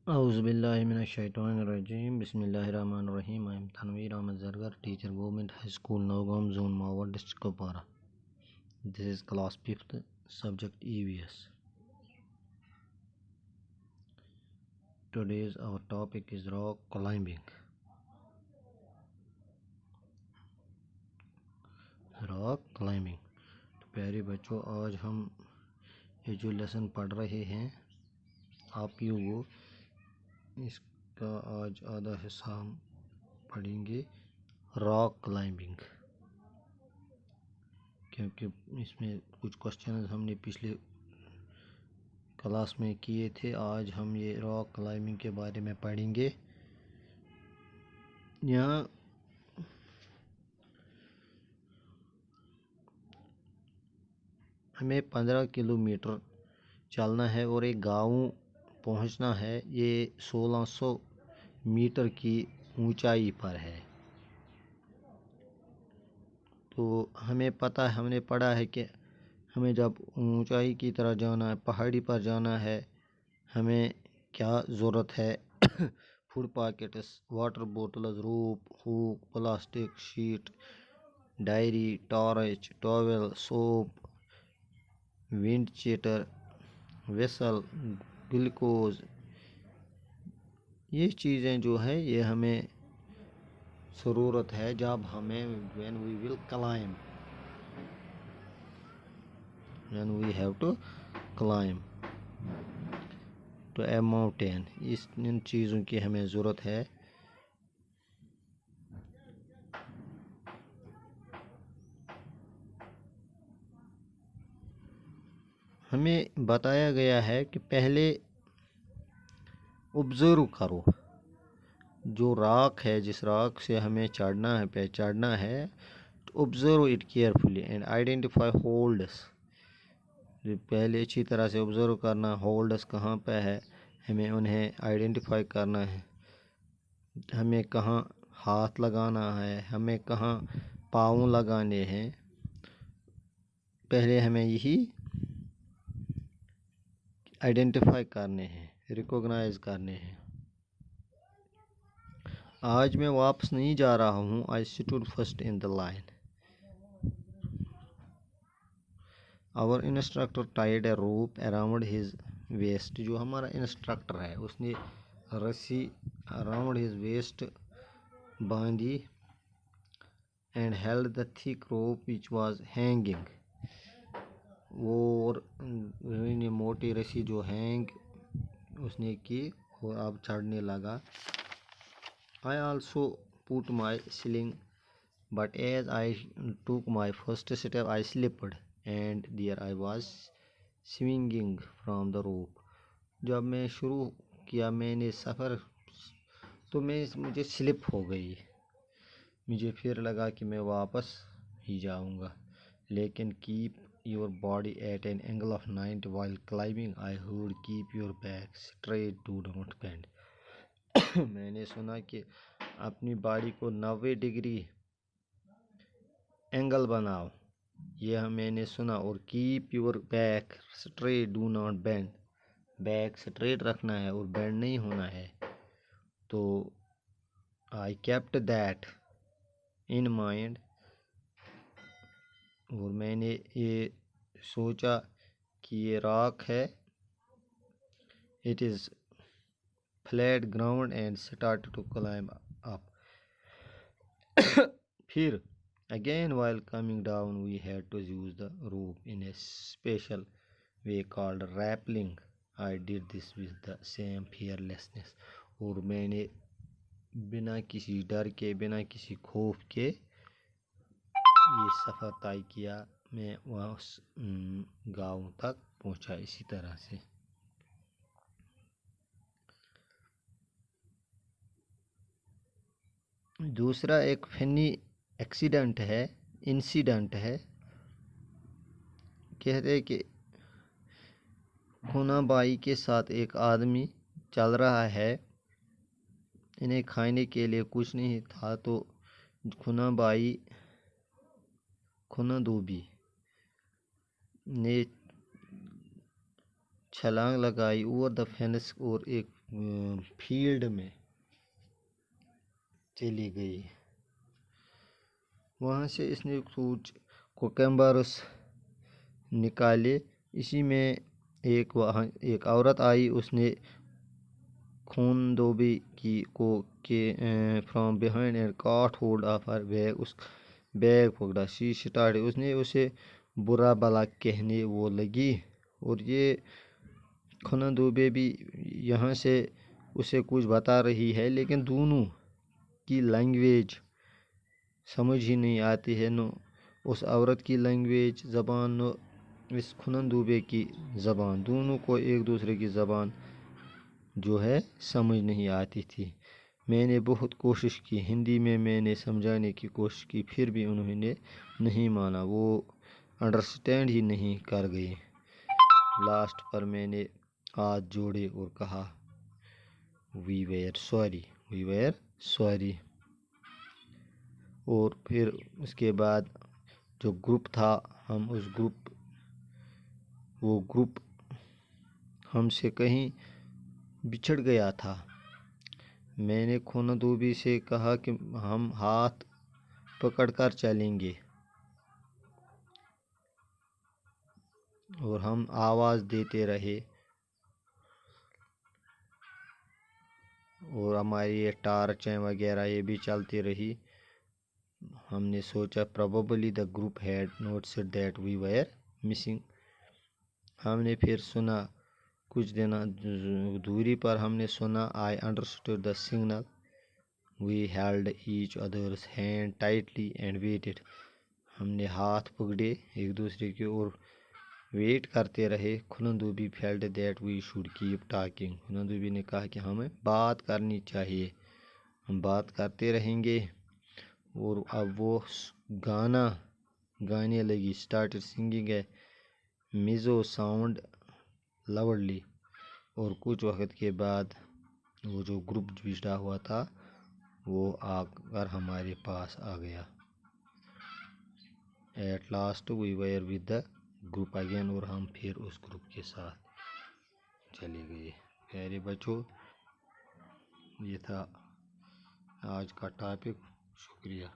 اعوذ باللہ من الشیطان الرجیم بسم اللہ الرحمن الرحیم. I am Tanveer Ahmad Zargar, teacher, Government High School, Navagam Zone, Mawar District, Kupwara. This is class 5th, subject EVS. Today's our topic is rock climbing. Rock climbing. تو پیارے بچوں, آج ہم یہ جو لیسن پڑھ رہے ہیں آپ وہ اس کا آج آدھا حصہ ہم پڑھیں گے راک کلائمبنگ, کیونکہ اس میں کچھ کوسچنز ہم نے پچھلے کلاس میں کیے تھے. آج ہم یہ راک کلائمبنگ کے بارے میں پڑھیں گے. یہاں ہمیں 15 کلومیٹر چلنا ہے اور ایک گاؤں پہنچنا ہے. یہ 1600 میٹر کی اونچائی پر ہے. تو ہمیں پتہ ہے, ہم نے پڑھا ہے کہ ہمیں جب اونچائی کی طرح جانا ہے, پہاڑی پر جانا ہے, ہمیں کیا ضرورت ہے؟ Food pockets, water bottles, rope, hook, plastic sheet, diary, torch, towel, soap, wind cheater, whistle, glucose. یہ چیزیں جو ہے یہ ہمیں ضرورت ہے جب ہمیں when we will climb, when we have to climb to a mountain. ان چیزوں کی ہمیں ضرورت ہے. ہمیں بتایا گیا ہے کہ پہلے observe کرو جو راک ہے, جس راک سے ہمیں چڑھنا ہے, observe it carefully and identify holds. پہلے اچھی طرح سے observe کرنا, holds کہاں پہ ہے, ہمیں انہیں آئیڈینٹیفائی کرنا ہے. ہمیں کہاں ہاتھ لگانا ہے, ہمیں کہاں پاؤں لگانے ہیں, پہلے ہمیں یہی آئیڈینٹیفائی کرنے ہیں, ریکوگنائز کرنے ہیں. آج میں واپس نہیں جا رہا ہوں. I stood first in the line. Our instructor tied a rope around his waist. جو ہمارا انسٹرکٹر ہے اس نے رسی around his waist باندھی and held the thick rope which was hanging. اور موٹی رسی جو ہینگ اس نے کی اور اب چڑھنے لگا. I also put my sling, but as I took my first step I slipped and there I was swinging from the rope. جب میں شروع کیا میں نے سفر تو مجھے سلپ ہو گئی. مجھے پھر لگا کہ میں واپس ہی جاؤں گا, لیکن keep your body at an angle of 90 while climbing. I heard keep your back straight, do not bend. میں نے سنا کہ اپنی باڈی کو 90 ڈگری اینگل بناؤ, یہ میں نے سنا. اور keep your back straight, do not bend, back straight رکھنا ہے اور بینڈ نہیں ہونا ہے. تو I kept that in mind, اور میں نے یہ سوچا کہ یہ راک ہے, it is flat ground and started to climb up. پھر again while coming down we had to use the rope in a special way called rappelling. I did this with the same fearlessness. اور میں نے بنا کسی ڈر کے, بنا کسی خوف کے یہ سفر طے کیا. میں وہاں گاؤں تک پہنچا اسی طرح سے. دوسرا ایک فنی انسیڈنٹ ہے. کہتے کہ خونا بائی کے ساتھ ایک آدمی چل رہا ہے, انہیں کھانے کے لیے کچھ نہیں تھا. تو خونا دوبی نے چھلانگ لگائی اوور دا فینس اور ایک فیلڈ میں چلی گئی۔ وہاں سے اس نے کچھ کوکمبرس نکالے۔ اسی میں ایک عورت آئی، اس نے خوندوبی کی کو from behind and caught hold of her bag, اس بیگ پکڑا۔ شی اسٹارٹ، اس نے اسے برا بلا کہنے وہ لگی، اور یہ خوندوبی بھی یہاں سے اسے کچھ بتا رہی ہے، لیکن دونوں کی لینگویج سمجھ ہی نہیں آتی ہے، نہ اس عورت کی لینگویج زبان نہ اس خوندوبی کی زبان، دونوں کو ایک دوسرے کی زبان جو ہے سمجھ نہیں آتی تھی۔ میں نے بہت کوشش کی، ہندی میں نے سمجھانے کی کوشش کی، پھر بھی انہوں نے نہیں مانا، وہ انڈرسٹینڈ ہی نہیں کر گئے۔ لاسٹ پر میں نے ہاتھ جوڑے اور کہا وی ویر سوری۔ اور پھر اس کے بعد جو گروپ تھا، وہ گروپ ہم سے کہیں بچھڑ گیا تھا۔ میں نے خوندوبی سے کہا کہ ہم ہاتھ پکڑ کر چلیں گے، اور ہم آواز دیتے رہے، اور ہماری یہ ٹارچیں وغیرہ یہ بھی چلتی رہی۔ ہم نے سوچا probably the group had noticed that we were missing۔ ہم نے پھر سنا، کچھ دن دوری پر ہم نے سنا I understood the signal۔ we held each other's hand tightly and waited۔ ہم نے ہاتھ پکڑے ایک دوسرے کے اور ویٹ کرتے رہے۔ خوندوبی felt that we should keep talking۔ خوندوبی نے کہا کہ ہمیں بات کرنی چاہیے، ہم بات کرتے رہیں گے۔ اور اب وہ گانے لگی، started singing a mezzo sound loudly۔ اور کچھ وقت کے بعد وہ جو گروپ بچھڑا ہوا تھا وہ آ کر ہمارے پاس آ گیا۔ At last we were with the group again۔ اور ہم پھر اس گروپ کے ساتھ چلے گئے۔ پیارے بچوں، یہ تھا آج کا ٹاپک۔ شکریہ۔